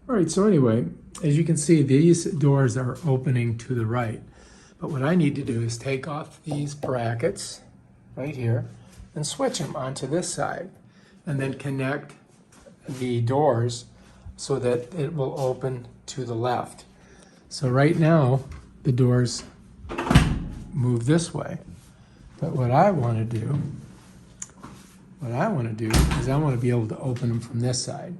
All right, so anyway, as you can see, these doors are opening to the right. But what I need to do is take off these brackets right here and switch them onto this side and then connect the doors so that it will open to the left. So right now, the doors move this way. But what I want to do is I want to be able to open them from this side.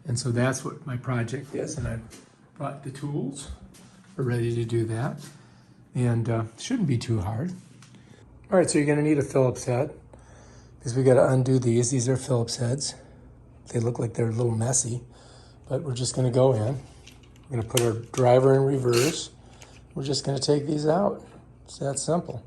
And so that's what my project is. And I've brought the tools. We're ready to do that. And shouldn't be too hard. All right, so you're gonna need a Phillips head because we gotta undo these. These are Phillips heads. They look like they're a little messy, but we're just gonna go in. We're gonna put our driver in reverse. We're just gonna take these out. It's that simple.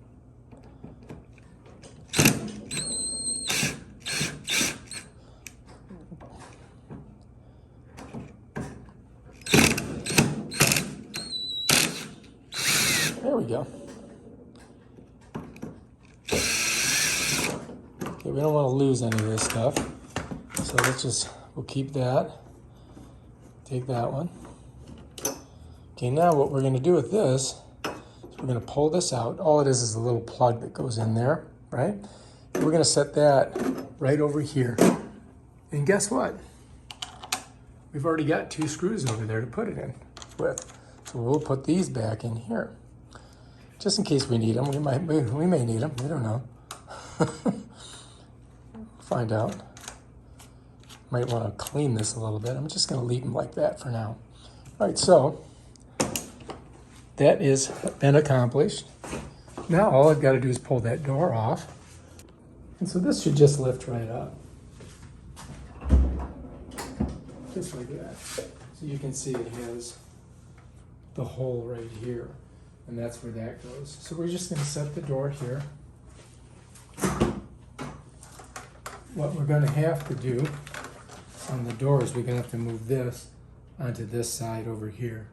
There we go. Okay, we don't want to lose any of this stuff. So we'll keep that. Take that one. Okay, now what we're going to do with this is we're going to pull this out. All it is a little plug that goes in there, right? We're going to set that right over here. And guess what? We've already got 2 screws over there to put it in with. So we'll put these back in here. Just in case we need them. We may need them. We don't know. Find out. Might want to clean this a little bit. I'm just going to leave them like that for now. All right, so that is been accomplished. Now all I've got to do is pull that door off. And so this should just lift right up. Just like that. So you can see it has the hole right here. And that's where that goes. So we're just going to set the door here. What we're going to have to do on the door is we're going to have to move this onto this side over here.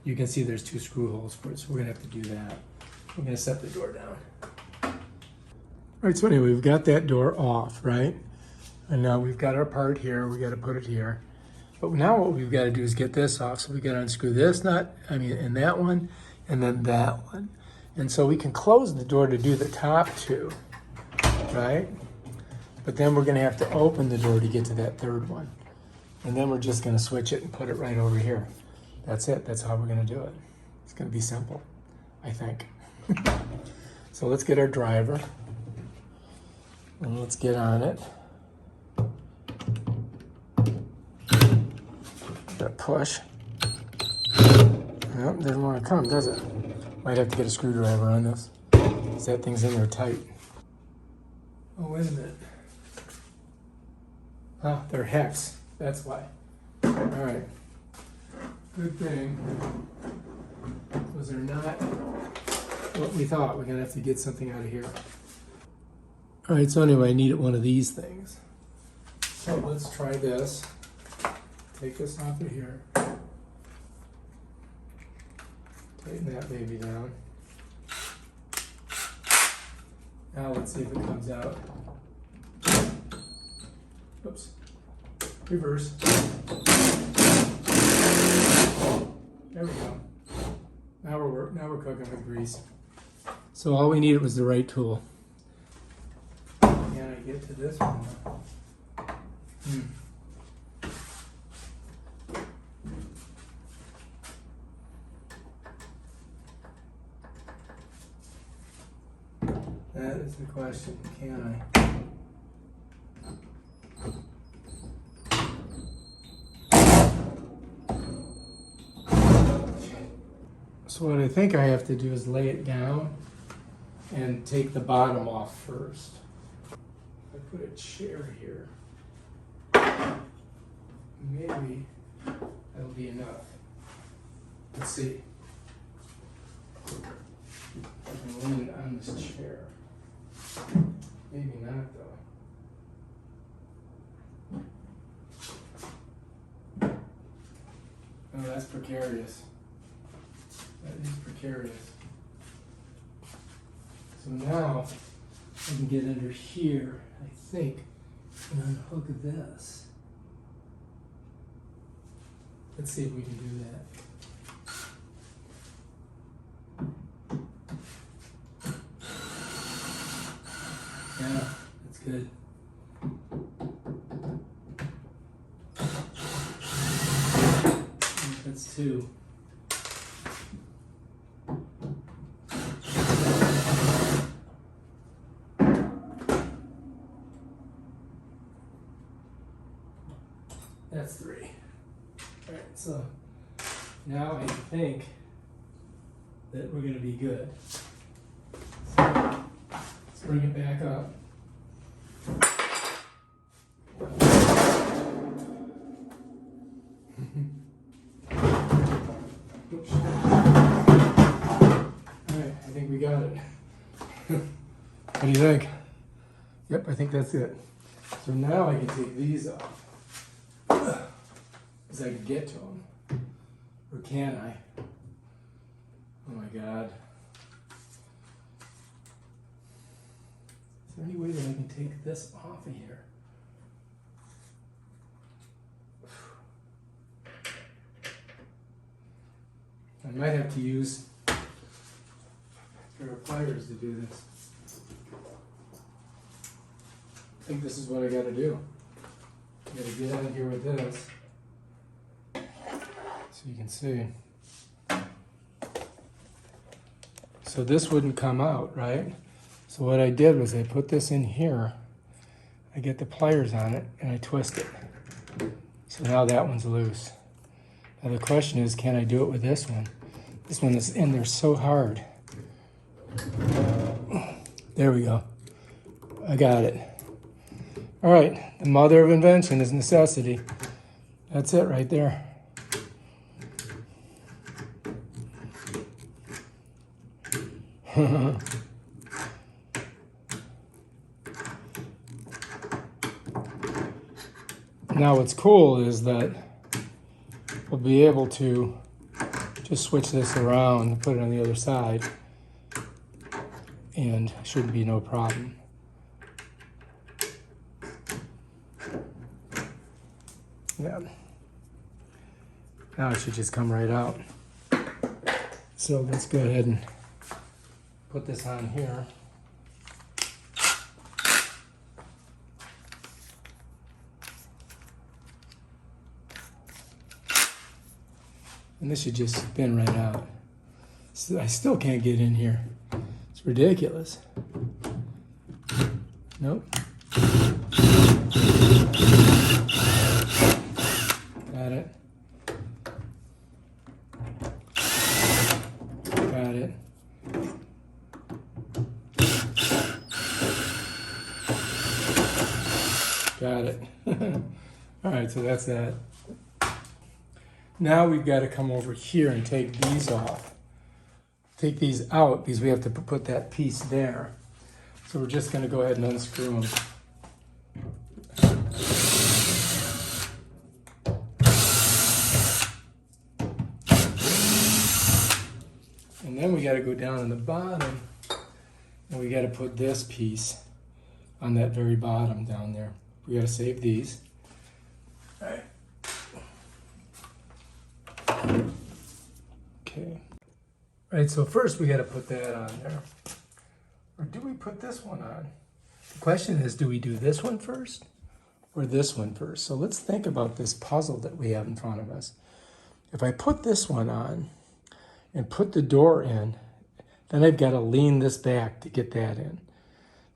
You can see there's 2 screw holes for it, so we're going to have to do that. We're going to set the door down. All right, so anyway, we've got that door off, right? And now we've got our part here. We got to put it here. But now what we've got to do is get this off. So we got to unscrew this nut, and that one, and then that one. And so we can close the door to do the top 2, right? But then we're gonna have to open the door to get to that 3rd one. And then we're just gonna switch it and put it right over here. That's it, that's how we're gonna do it. It's gonna be simple, I think. So let's get our driver and let's get on it. Gotta push. Nope, doesn't want to come, does it? Might have to get a screwdriver on this. That thing's in there tight. Oh, wait a minute. Oh, they're hex. That's why. All right. Good thing. Those are not what we thought. We're going to have to get something out of here. All right, so anyway, I needed one of these things. So let's try this. Take this off of here. Tighten that baby down. Now let's see if it comes out. Oops. Reverse. There we go. Now we're cooking with grease. So all we needed was the right tool. Can I get to this one? That is the question. Can I? So what I think I have to do is lay it down and take the bottom off first. I put a chair here. Maybe that'll be enough. Let's see. I can lean it on this chair. Maybe not though. Oh, that's precarious. That is precarious. So now I can get under here, I think, and unhook this. Let's see if we can do that. Yeah, that's good. That's 2. That's 3. All right, so now I think that we're going to be good. So let's bring it back up. Oops. All right, I think we got it. What do you think? Yep, I think that's it. So now I can take these off. As I can get to them. Or can I? Oh my God. Is there any way that I can take this off of here? I might have to use a pair of pliers to do this. I think this is what I gotta do. I gotta get out of here with this. So you can see. So this wouldn't come out, right? So what I did was I put this in here, I get the pliers on it, and I twist it. So now that one's loose. Now the question is, can I do it with this one? This one is in there so hard. There we go. I got it. All right, the mother of invention is necessity. That's it right there. Now what's cool is that we'll be able to just switch this around and put it on the other side, and shouldn't be no problem. Yeah. Now it should just come right out. So let's go ahead and put this on here. And this should just spin right out. So I still can't get in here. It's ridiculous. Nope. Got it. Got it. Got it. All right, so that's that. Now we've got to come over here and take these off. Take these out because we have to put that piece there. So we're just going to go ahead and unscrew them. And then we got to go down on the bottom and we got to put this piece on that very bottom down there. We got to save these. All right. Okay. All right, so first we got to put that on there. Or do we put this one on? The question is, do we do this one first or this one first? So let's think about this puzzle that we have in front of us. If I put this one on and put the door in, then I've got to lean this back to get that in.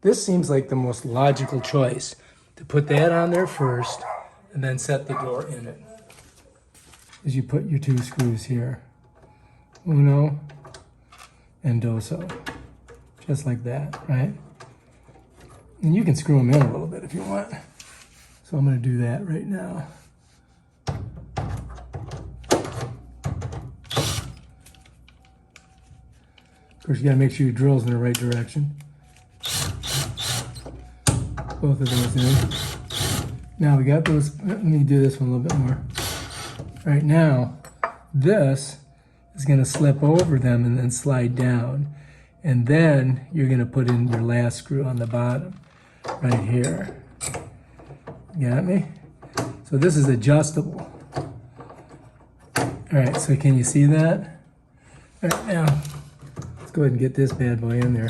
This seems like the most logical choice, to put that on there first and then set the door in it. As you put your 2 screws here. Uno and doso. Just like that, right? And you can screw them in a little bit if you want. So I'm going to do that right now. Of course, you got to make sure your drill's in the right direction. Both of those in. Now we got those. Let me do this one a little bit more. Right now, this is going to slip over them and then slide down. And then you're going to put in your last screw on the bottom, right here. Got me? So this is adjustable. All right, so can you see that? All right, now, let's go ahead and get this bad boy in there.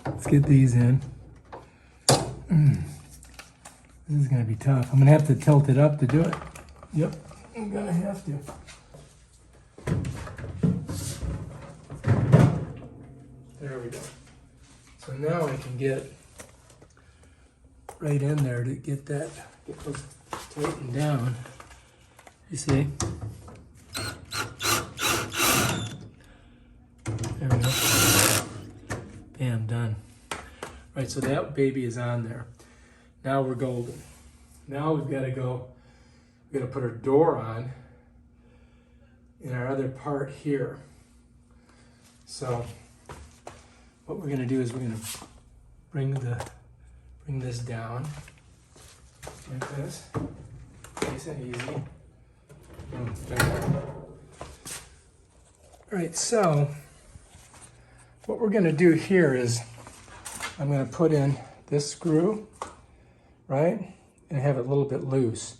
Let's get these in. This is gonna be tough. I'm gonna have to tilt it up to do it. Yep, I'm gonna have to. There we go. So now I can get right in there to get those tightened down. You see? There we go. Bam, done. Right, so that baby is on there. Now we're golden. Now we've got to go, we're going to put our door on in our other part here. So what we're going to do is we're going to bring this down like this. Nice and easy. All right, so what we're going to do here is I'm going to put in this screw, right, and have it a little bit loose.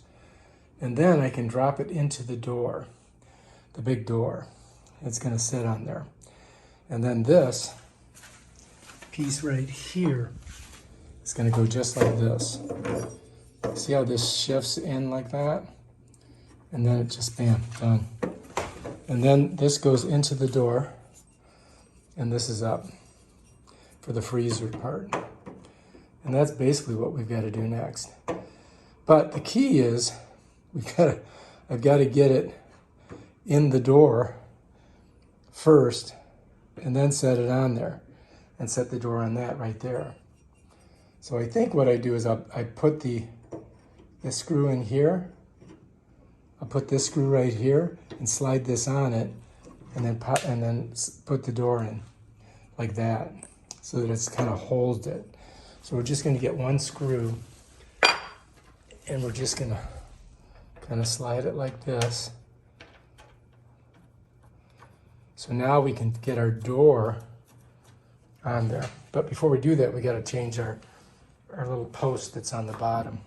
And then I can drop it into the door, the big door. It's going to sit on there. And then this piece right here is going to go just like this. See how this shifts in like that? And then it just, bam, done. And then this goes into the door, and this is up for the freezer part. And that's basically what we've got to do next. But the key is I've got to get it in the door first and then set it on there and set the door on that right there. So I think what I do is I put the screw in here. I'll put this screw right here and slide this on it and then put the door in like that so that it's kind of holds it. So we're just going to get one screw and we're just going to kind of slide it like this. So now we can get our door on there. But before we do that, we got to change our little post that's on the bottom.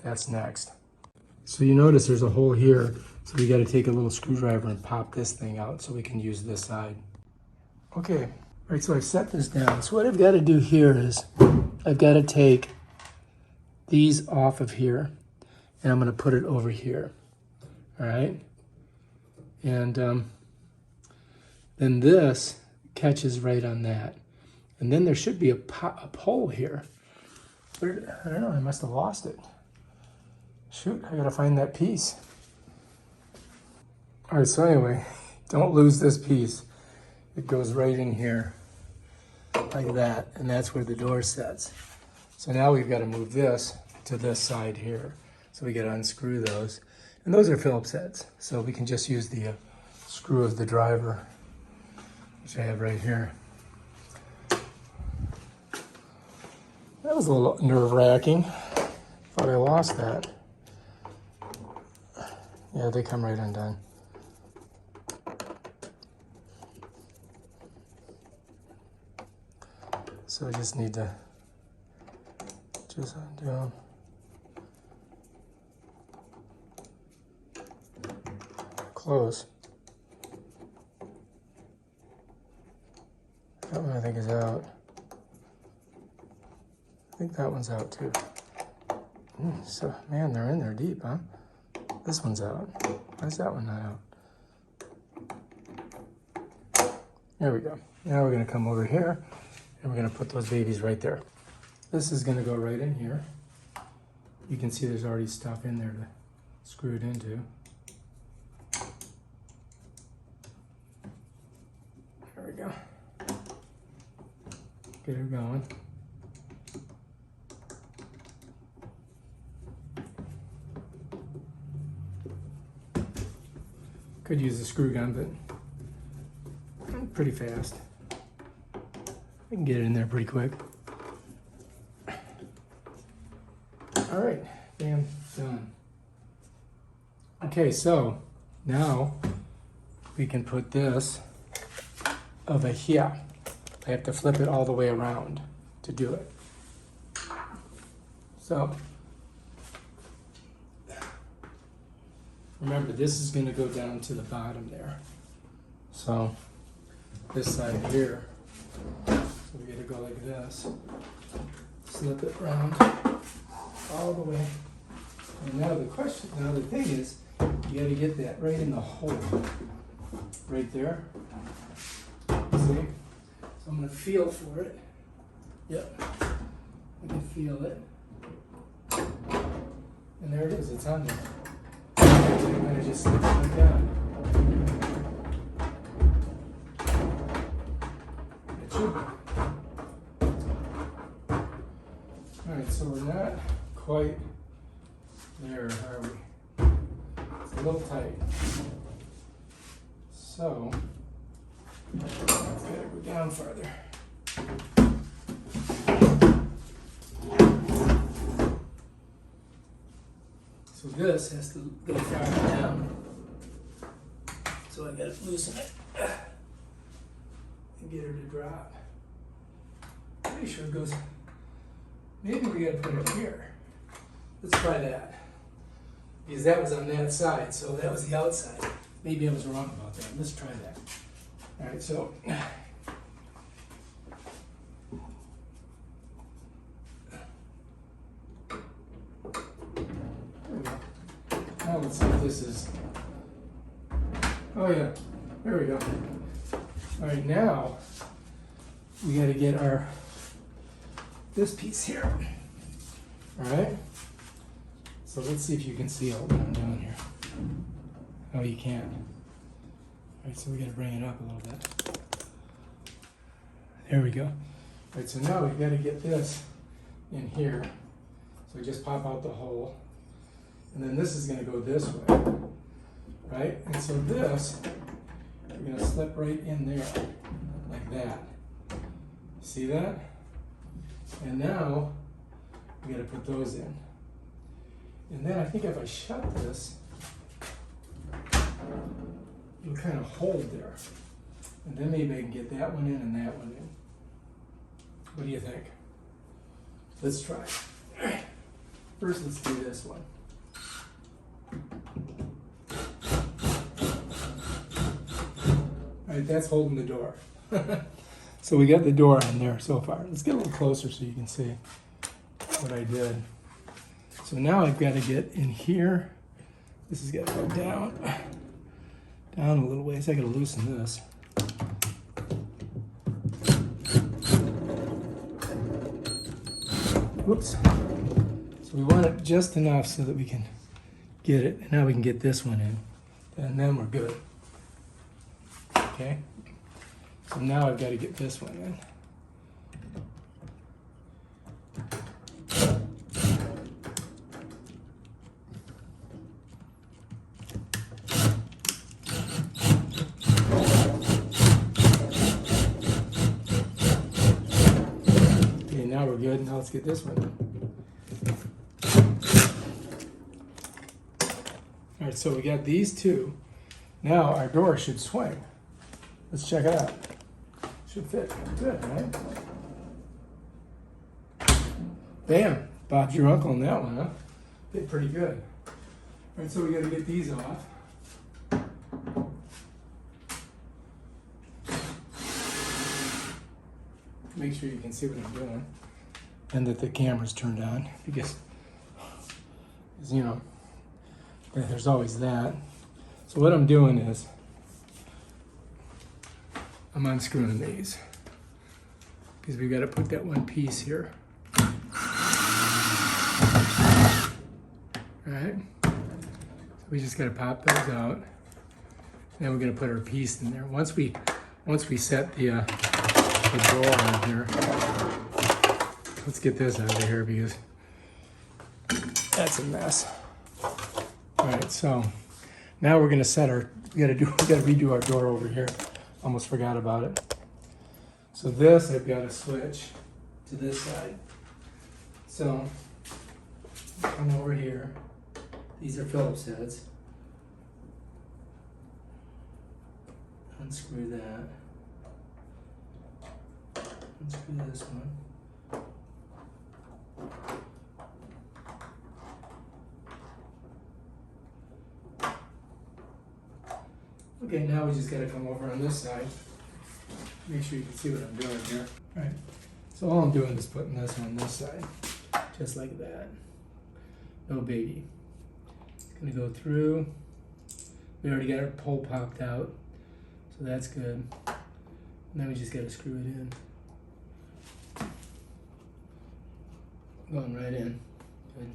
That's next. So you notice there's a hole here. So we got to take a little screwdriver and pop this thing out so we can use this side. Okay, all right, so I've set this down. So what I've got to do here is I've got to take these off of here and I'm going to put it over here. All right. And then this catches right on that. And then there should be a hole here. I don't know, I must have lost it. Shoot, I gotta find that piece. All right, so anyway, don't lose this piece. It goes right in here, like that, and that's where the door sets. So now we've got to move this to this side here. So we got to unscrew those. And those are Phillips heads, so we can just use the screw of the driver, which I have right here. That was a little nerve-wracking. Thought I lost that. Yeah, they come right undone. So I just need to just undo them. Close. That one I think is out. I think that one's out too. So, man, they're in there deep, huh? This one's out. Why is that one not out? There we go. Now we're going to come over here and we're going to put those babies right there. This is going to go right in here. You can see there's already stuff in there to screw it into. There we go. Get her going. Could use a screw gun, but I'm pretty fast. I can get it in there pretty quick. All right, bam, done. Okay, so now we can put this over here. I have to flip it all the way around to do it. So remember this is gonna go down to the bottom there. So this side here, so we gotta go like this, slip it around all the way. And now the thing is, you gotta get that right in the hole, right there. See? So I'm gonna feel for it. Yep, I can feel it. And there it is, it's on there. I'm gonna just slip it like that. It should be. Alright, so we're not quite there, are we? It's a little tight. So, let's gotta go down farther. So this has to go farther down. So I gotta loosen it and get her to drop. Pretty sure it goes. Maybe we gotta put it here. Let's try that. Because that was on that side, so that was the outside. Maybe I was wrong about that. Let's try that. Alright, so now let's see if this is. Oh yeah, there we go. Alright, now we gotta get our this piece here. Alright? So let's see if you can see what I'm doing here. Oh, you can't. Alright, so we gotta bring it up a little bit. There we go. Alright, so now we gotta get this in here. So we just pop out the hole. And then this is gonna go this way. Right? And so this, we're gonna slip right in there, like that. See that? And now, we gotta put those in. And then I think if I shut this, it'll kind of hold there. And then maybe I can get that one in and that one in. What do you think? Let's try. First, let's do this one. All right, that's holding the door. So we got the door in there so far. Let's get a little closer so you can see what I did. So now I've got to get in here. This has got to go down a little ways. I got to loosen this. Whoops. So we want it just enough so that we can get it. And now we can get this one in. And then we're good. Okay? So now I've got to get this one in. Okay, now we're good. Now let's get this one in. All right, so we got these two. Now our door should swing. Let's check it out. Should fit good, right? Bam! Bob's your uncle on that one, huh? Fit pretty good. All right, so we got to get these off. Make sure you can see what I'm doing, and that the camera's turned on, because you know there's always that. So what I'm doing is I'm unscrewing these because we've got to put that one piece here. All right, so we just got to pop those out. Then we're going to put our piece in there. Once we set the door on here, let's get this out of here because that's a mess. All right, so now we're going to set our. We got to redo our door over here. Almost forgot about it. So this, I've got to switch to this side. So, come over here. These are Phillips heads. Unscrew that. Unscrew this one. Okay, now we just gotta come over on this side. Make sure you can see what I'm doing here. Alright, so all I'm doing is putting this on this side, just like that. No biggie. It's gonna go through. We already got our pole popped out, so that's good. Now we just gotta screw it in. Going right in. Good.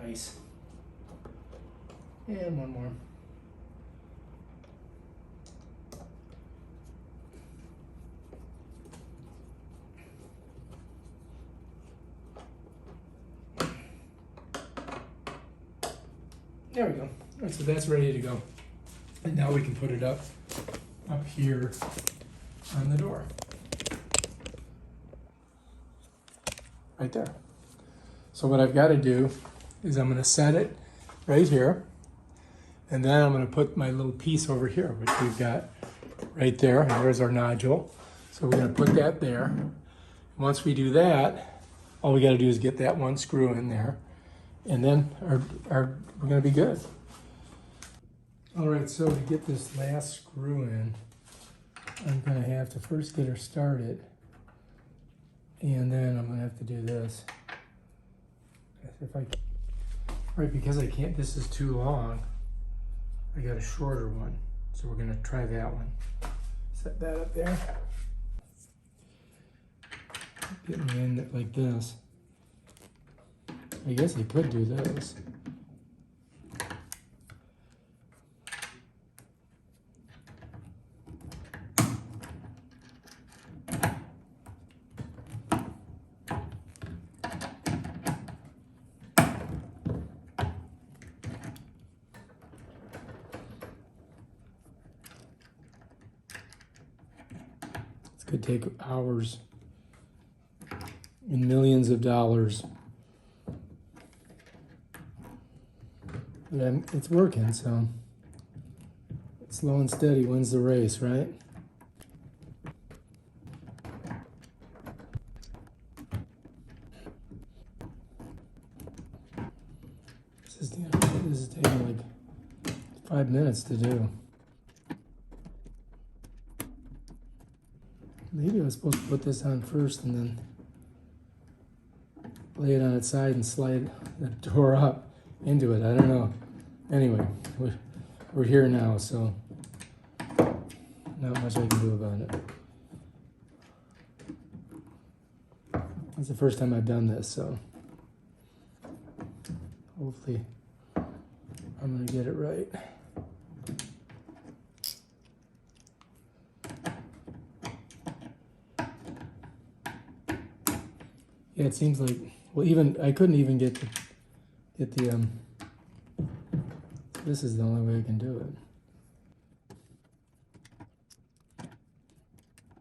Nice. And one more. There we go. All right, so that's ready to go. And now we can put it up here on the door. Right there. So what I've got to do is I'm going to set it right here. And then I'm going to put my little piece over here, which we've got right there. And there's our nodule. So we're going to put that there. Once we do that, all we got to do is get that one screw in there. And then we're going to be good. All right, so to get this last screw in, I'm going to have to first get her started. And then I'm going to have to do this. Right, because I can't, this is too long. I got a shorter one. So we're going to try that one. Set that up there. Getting in like this. I guess I could do this. This could take hours and millions of dollars. But it's working, so slow and steady wins the race, right? This is taking like 5 minutes to do. Maybe I was supposed to put this on first and then lay it on its side and slide the door up into it. I don't know. Anyway, we're here now, so not much I can do about it. It's the first time I've done this, so hopefully I'm gonna get it right. Yeah, it seems like, well, even I couldn't even get the this is the only way I can do it.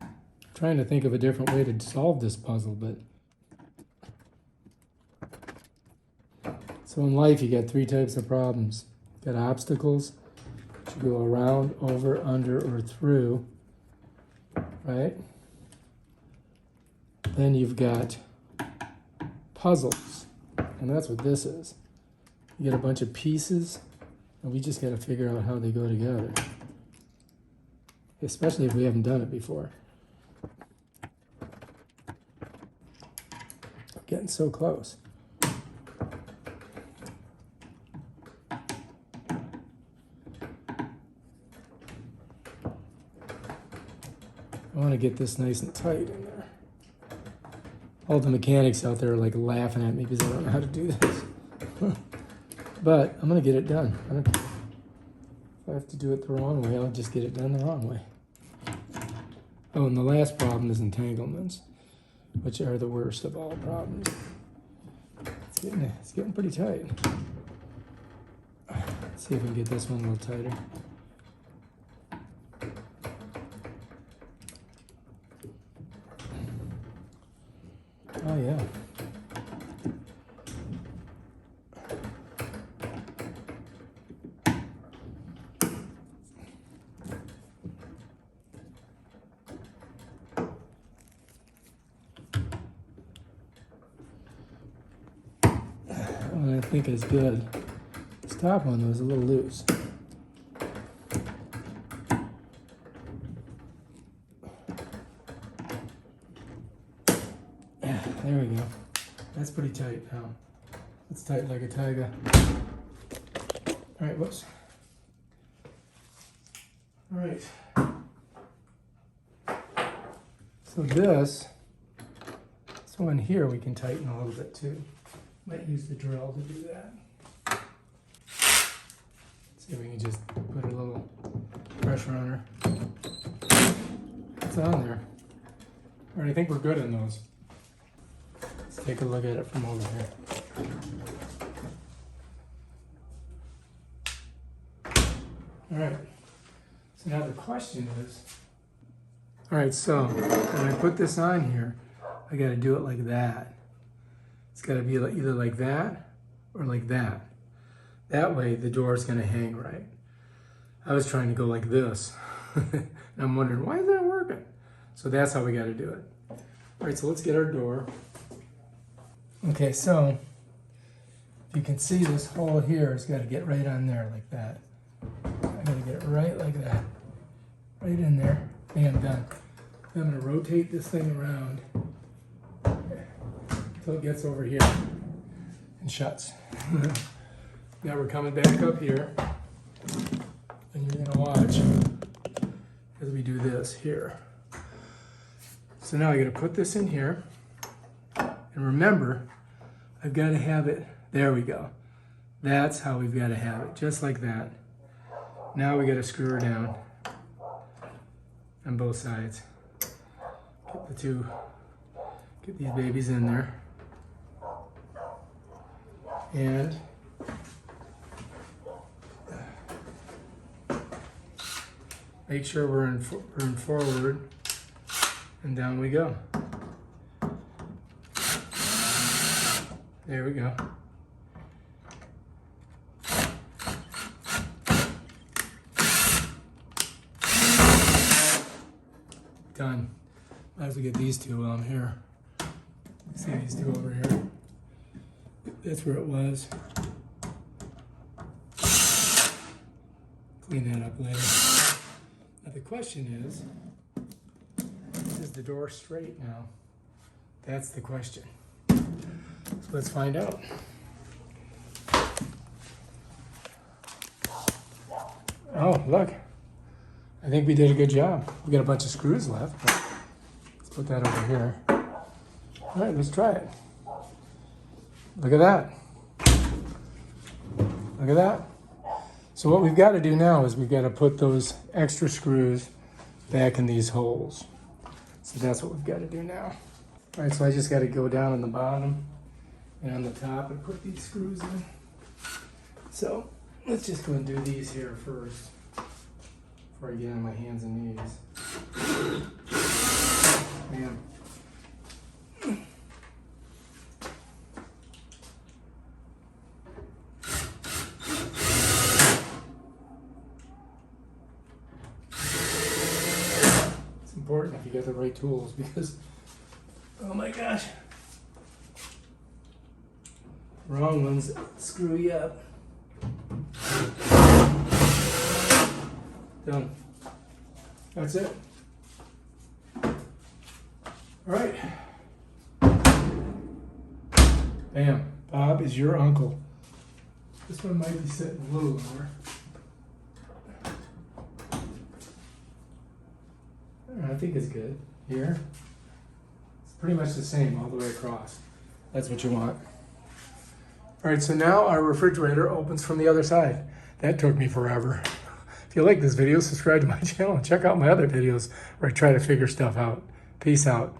I'm trying to think of a different way to solve this puzzle, but so in life you got 3 types of problems. You got obstacles, which you go around, over, under, or through, right? Then you've got puzzles, and that's what this is. You get a bunch of pieces, and we just got to figure out how they go together, especially if we haven't done it before. Getting so close. I want to get this nice and tight in there. All the mechanics out there are like laughing at me because I don't know how to do this. But I'm going to get it done. If I have to do it the wrong way, I'll just get it done the wrong way. Oh, and the last problem is entanglements, which are the worst of all problems. It's getting pretty tight. Let's see if we can get this one a little tighter. Oh yeah. I think it's good. This top one was a little loose. That's pretty tight now. It's tight like a tiger. All right, whoops. All right. So this one here we can tighten a little bit too. Might use the drill to do that. See if we can just put a little pressure on her. It's on there. All right, I think we're good on those. Let's take a look at it from over here. All right, so now the question is, all right, so when I put this on here, I gotta do it like that. It's gotta be either like that or like that. That way the door is gonna hang right. I was trying to go like this. And I'm wondering, why is that working? So that's how we gotta do it. All right, so let's get our door. Okay, so if you can see this hole here has gotta get right on there like that. I gotta get it right like that. Right in there. Bam, done. I'm gonna rotate this thing around until it gets over here and shuts. Now we're coming back up here, and you're gonna watch as we do this here. So now I gotta put this in here, and remember, I've gotta have it, there we go. That's how we've gotta have it, just like that. Now we gotta screw her down on both sides. Get these babies in there. And make sure we're in forward, and down we go. There we go. Done. I have to get these two while I'm here. See these two over here? That's where it was. Clean that up later. Now the question is the door straight now? That's the question. So let's find out. Oh, look. I think we did a good job. We got a bunch of screws left, but let's put that over here. All right, let's try it. Look at that. Look at that. So what we've got to do now is we've got to put those extra screws back in these holes. So that's what we've got to do now. All right, so I just got to go down on the bottom and on the top and put these screws in. So let's just go and do these here first before I get on my hands and knees. Man. It's important if you get the right tools because, oh my gosh, wrong ones screw you up. Done. That's it. All right. Bam. Bob is your uncle. This one might be sitting a little lower. I think it's good. Here. It's pretty much the same all the way across. That's what you want. All right, so now our refrigerator opens from the other side. That took me forever. If you like this video, subscribe to my channel and check out my other videos where I try to figure stuff out. Peace out.